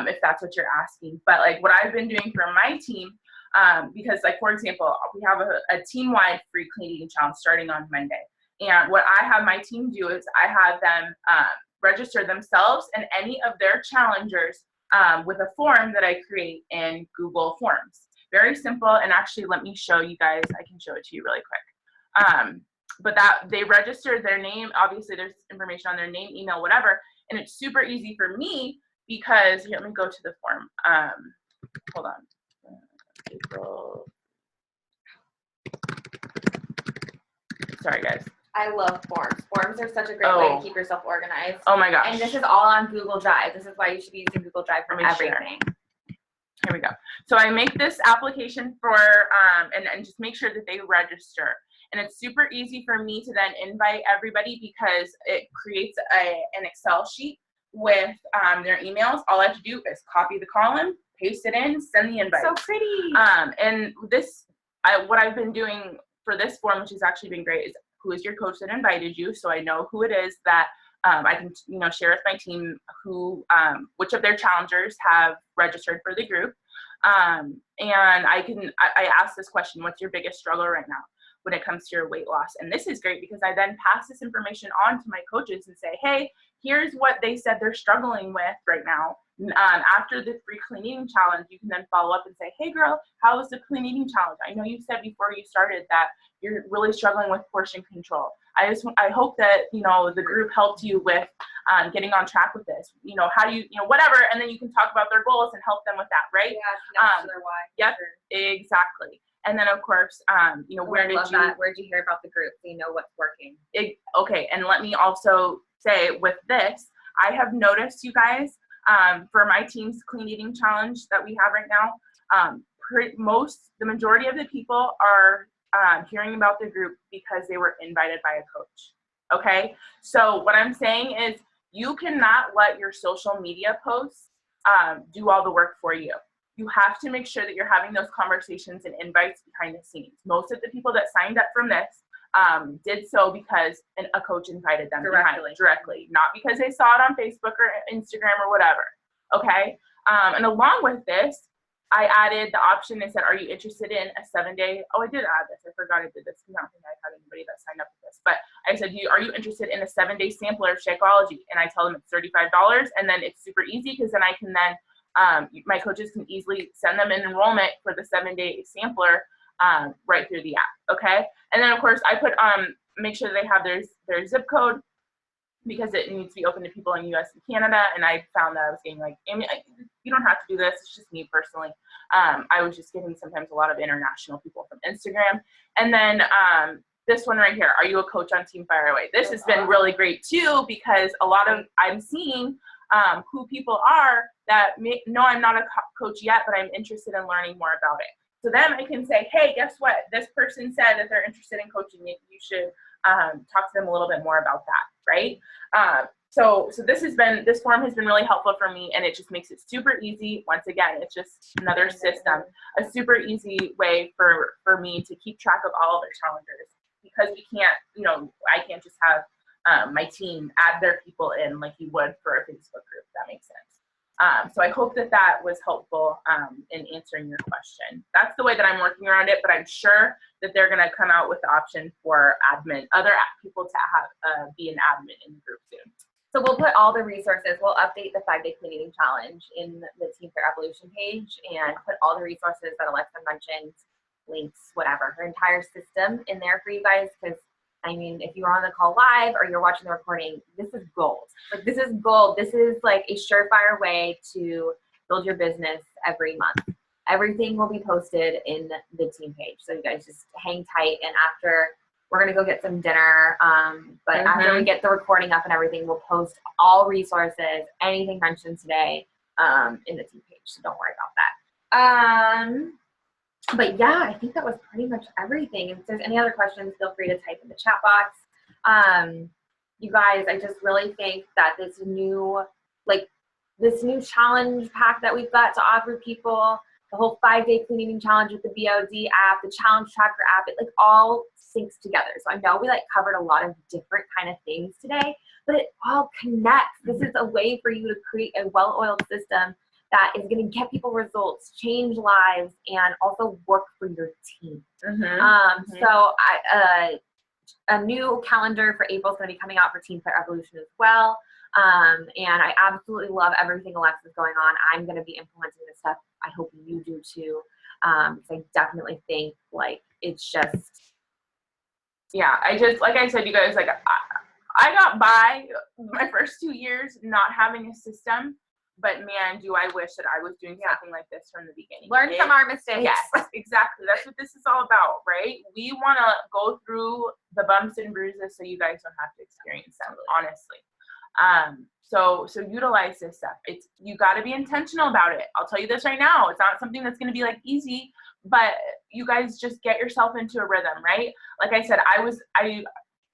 if that's what you're asking. But like what I've been doing for my team, because like, for example, we have a team-wide free clean eating challenge starting on Monday. And what I have my team do is I have them register themselves and any of their challengers with a form that I create in Google Forms. Very simple, and actually let me show you guys, I can show it to you really quick. But that they registered their name, obviously there's information on their name, email, whatever, and it's super easy for me because, here, let me go to the form. Hold on. April. Sorry guys. I love forms. Forms are such a great way to keep yourself organized. Oh my gosh. And this is all on Google Drive. This is why you should be using Google Drive for everything. Here we go. So I make this application for, and just make sure that they register. And it's super easy for me to then invite everybody because it creates an Excel sheet with their emails. All I have to do is copy the column, paste it in, send the invite. So pretty. And this, what I've been doing for this form, which has actually been great, is who is your coach that invited you, so I know who it is that I can share with my team which of their challengers have registered for the group, and I ask this question: what's your biggest struggle right now when it comes to your weight loss? And this is great because I then pass this information on to my coaches and say, hey, here's what they said they're struggling with right now. After the free clean eating challenge, you can then follow up and say, hey girl, how was the clean eating challenge? I know you said before you started that you're really struggling with portion control. I hope that, the group helped you with getting on track with this. How do you, whatever, and then you can talk about their goals and help them with that, right? Yeah, their why. Yep, sure. Exactly. And then of course, where'd you hear about the group so you know what's working? Okay, and let me also say with this, I have noticed, you guys, for my team's clean eating challenge that we have right now, the majority of the people are hearing about the group because they were invited by a coach. Okay, so what I'm saying is you cannot let your social media posts do all the work for you. You have to make sure that you're having those conversations and invites behind the scenes. Most of the people that signed up from this did so because a coach invited them directly, not because they saw it on Facebook or Instagram or whatever. Okay, and along with this, I added the option and said, are you interested in a 7-day? Oh, I did add this. I forgot I did this because I don't think I had anybody that signed up for this. But I said, are you interested in a 7-day sampler of Shakeology? And I tell them it's $35, and then it's super easy because then I can my coaches can easily send them an enrollment for the 7-day sampler right through the app. Okay, and then of course I put make sure they have their zip code, because it needs to be open to people in US and Canada. And I found that I was getting like, Amy, you don't have to do this. It's just me personally. I was just getting sometimes a lot of international people from Instagram. And then this one right here, are you a coach on Team Fire Away? This has been really great too, because I'm seeing who people are that no, I'm not a coach yet, but I'm interested in learning more about it. So then I can say, hey, guess what? This person said that they're interested in coaching you. You should talk to them a little bit more about that, right? So this form has been really helpful for me, and it just makes it super easy. Once again, it's just another system, a super easy way for me to keep track of all of their calendars, because we can't, I can't just have my team add their people in like you would for a Facebook group. If that makes sense. So I hope that was helpful in answering your question. That's the way that I'm working around it, but I'm sure that they're going to come out with the option for other people to have be an admin in the group soon. So we'll put all the resources, we'll update the 5-day clean eating challenge in the Team FitRevolution page and put all the resources that Alexa mentioned, links, whatever, her entire system in there for you guys, because I mean, if you're on the call live or you're watching the recording, this is gold. Like, this is gold. This is like a surefire way to build your business every month. Everything will be posted in the team page. So you guys just hang tight. And after, we're going to go get some dinner. But after we get the recording up and everything, we'll post all resources, anything mentioned today in the team page. So don't worry about that. But yeah, I think that was pretty much everything. If there's any other questions, feel free to type in the chat box. You guys, I just really think that this new challenge pack that we've got to offer people, the whole 5-day clean eating challenge with the BOD app, the challenge tracker app, it like all syncs together. So I know we like covered a lot of different kind of things today, but it all connects. This is a way for you to create a well-oiled system that is going to get people results, change lives, and also work for your team. So a new calendar for April is going to be coming out for Team FitRevolution as well. And I absolutely love everything Alexa's going on. I'm going to be implementing this stuff. I hope you do too. Because I definitely think like it's just. Yeah, like I said, you guys, like I got by my first 2 years not having a system. But man, do I wish that I was doing something like this from the beginning. Learn from our mistakes. Yes, exactly. That's what this is all about, right? We want to go through the bumps and bruises so you guys don't have to experience them, honestly. So utilize this stuff. You got to be intentional about it. I'll tell you this right now. It's not something that's going to be like easy, but you guys just get yourself into a rhythm, right? Like I said, I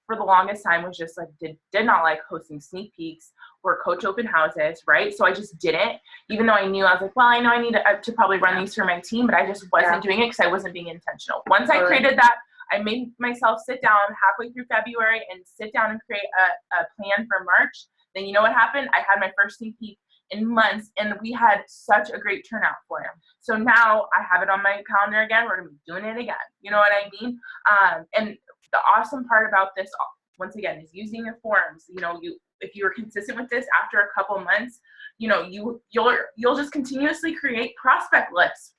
for the longest time was just like did not like hosting sneak peeks or coach open houses, right? So I just didn't, even though I knew, I was like, well, I know I need to probably run these for my team, but I just wasn't doing it because I wasn't being intentional. Once I created that, I made myself sit down halfway through February and sit down and create a plan for March. Then you know what happened? I had my first sneak peek in months, and we had such a great turnout for him. So now I have it on my calendar again. We're gonna be doing it again. You know what I mean? And the awesome part about this, once again, is using the forms. If you were consistent with this after a couple months, you'll just continuously create prospect lists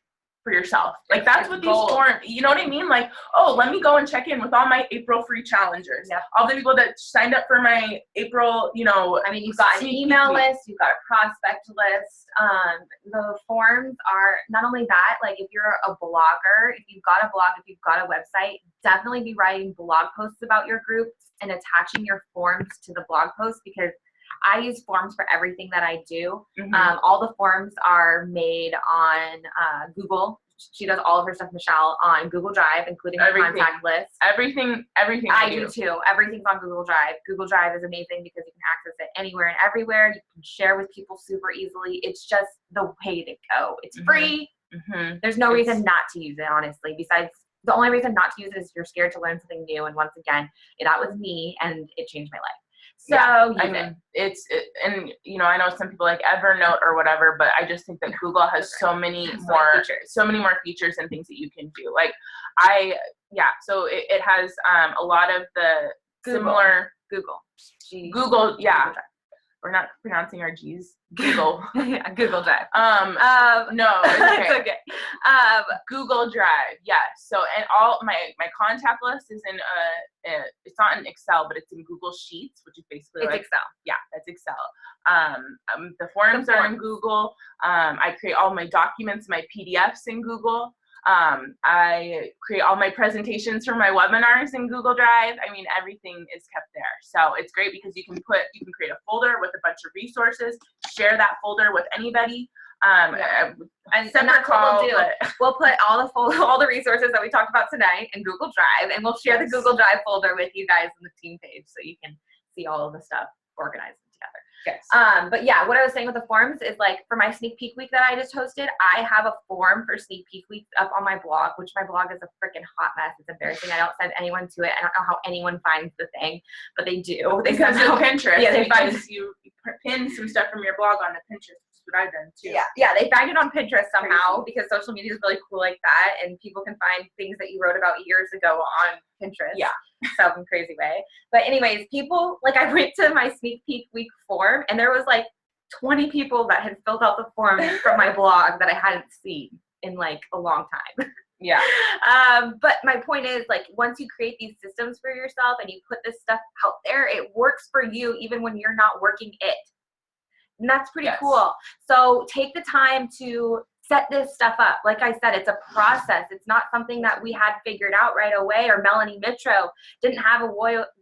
for yourself. Like that's what these gold. forms, you know what I mean? Like, oh, let me go and check in with all my April free challengers. Yep. All the people that signed up for my April, you know. I mean, you've got an email list, you've got a prospect list. The forms are not only that, like if you're a blogger, if you've got a blog, if you've got a website, definitely be writing blog posts about your groups and attaching your forms to the blog posts, because I use forms for everything that I do. All the forms are made on Google. She does all of her stuff, Michelle, on Google Drive, including her contact list. Everything I do too. Everything's on Google Drive. Google Drive is amazing because you can access it anywhere and everywhere. You can share with people super easily. It's just the way to go. It's free. There's no reason not to use it, honestly. Besides, the only reason not to use it is you're scared to learn something new. And once again, that was me, and it changed my life. So I mean, and you know, I know some people like Evernote or whatever, but I just think that Google has so many more features and things that you can do. Like so it has a lot of the similar Google, yeah. We're not pronouncing our G's. Google. Google Drive. No, it's okay. It's okay. Google Drive, yes. So, and all my contact list is in it's not in Excel, but it's in Google Sheets, which is basically Excel. Yeah, that's Excel. The forms are in Google. I create all my documents, my PDFs in Google. I create all my presentations for my webinars in Google Drive. I mean, everything is kept there. So it's great because you can create a folder with a bunch of resources, share that folder with anybody. And that's what we'll do. We'll put all the resources that we talked about tonight in Google Drive, and we'll share the Google Drive folder with you guys on the team page so you can see all of the stuff organized together. Yes. But yeah, what I was saying with the forms is, like, for my sneak peek week that I just hosted, I have a form for sneak peek week up on my blog, which my blog is a freaking hot mess. It's embarrassing. I don't send anyone to it. I don't know how anyone finds the thing, but they do. Because of Pinterest. Yeah, you pin some stuff from your blog onto Pinterest. That's what I've done too. Yeah, they find it on Pinterest somehow because social media is really cool like that, and people can find things that you wrote about years ago on Pinterest. Yeah. Some crazy way. But anyways, people, like, I went to my sneak peek week form, and there was like 20 people that had filled out the form from my blog that I hadn't seen in like a long time. Yeah. But my point is, like, once you create these systems for yourself and you put this stuff out there, it works for you even when you're not working it. And that's pretty cool. So take the time to set this stuff up. Like I said, it's a process. It's not something that we had figured out right away, or Melanie Mitro didn't have a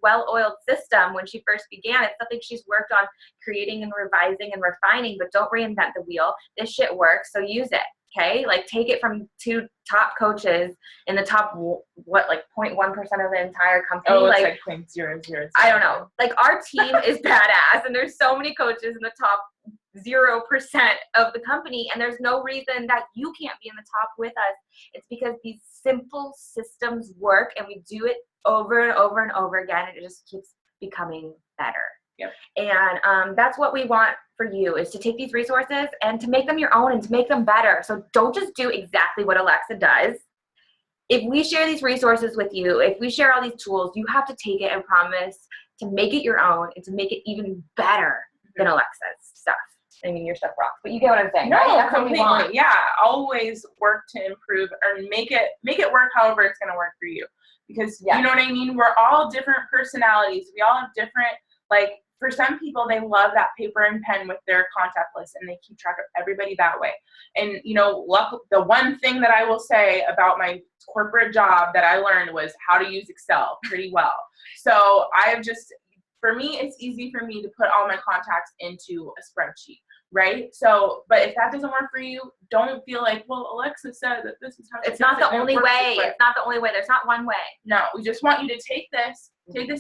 well-oiled system when she first began. It's something she's worked on creating and revising and refining, but don't reinvent the wheel. This shit works, so use it. Okay, like, take it from 2 top coaches in the top, like 0.1% of the entire company. Oh, it's like 0.00. I don't know. Like, our team is badass, and there's so many coaches in the top 0% of the company, and there's no reason that you can't be in the top with us. It's because these simple systems work, and we do it over and over and over again, and it just keeps becoming better. Yep. And that's what we want for you, is to take these resources and to make them your own and to make them better. So don't just do exactly what Alexa does. If we share these resources with you, if we share all these tools, you have to take it and promise to make it your own and to make it even better than Alexa's stuff. I mean, your stuff rocks, but you get what I'm saying, right? No, completely. Yeah, always work to improve or make it work however it's going to work for you. Because you know what I mean? We're all different personalities. We all have different, like, for some people, they love that paper and pen with their contact list, and they keep track of everybody that way. And, you know, the one thing that I will say about my corporate job that I learned was how to use Excel pretty well. So for me, it's easy for me to put all my contacts into a spreadsheet, right? So, but if that doesn't work for you, don't feel like, well, Alexa said that this is how it's not the only way. It's not the only way. There's not one way. No, we just want you to take this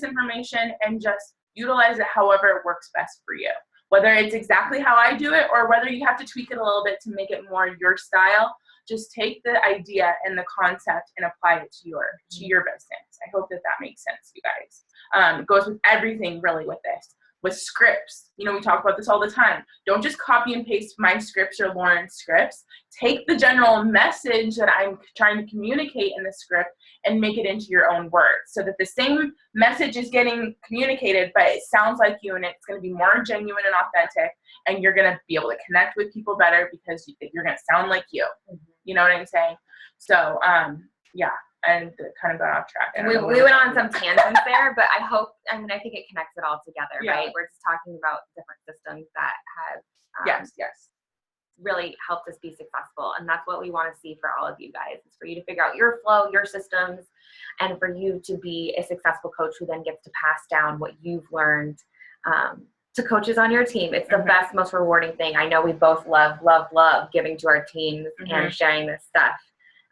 information and just utilize it however it works best for you. Whether it's exactly how I do it or whether you have to tweak it a little bit to make it more your style, just take the idea and the concept and apply it to your business. I hope that makes sense, you guys. It goes with everything really with this. With scripts, you know, we talk about this all the time. Don't just copy and paste my scripts or Lauren's scripts. Take the general message that I'm trying to communicate in the script and make it into your own words so that the same message is getting communicated, but it sounds like you, and it's going to be more genuine and authentic, and you're going to be able to connect with people better because you're going to sound like you. You know what I'm saying? So, yeah, and kind of got off track. We went on some tangents there, but I think it connects it all together, Yeah. right? We're just talking about different systems that have Yes. really helped us be successful. And that's what we want to see for all of you guys, is for you to figure out your flow, your systems, and for you to be a successful coach who then gets to pass down what you've learned to coaches on your team. It's the best, most rewarding thing. I know we both love giving to our teams and sharing this stuff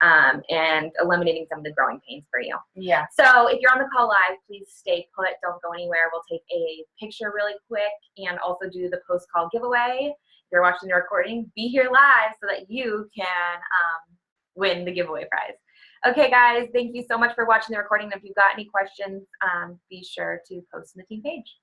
and eliminating some of the growing pains for you. Yeah. So if you're on the call live, please stay put. Don't go anywhere. We'll take a picture really quick and also do the post-call giveaway. If you're watching the recording, be here live so that you can win the giveaway prize. Okay, guys, thank you so much for watching the recording. If you've got any questions, be sure to post in the team page.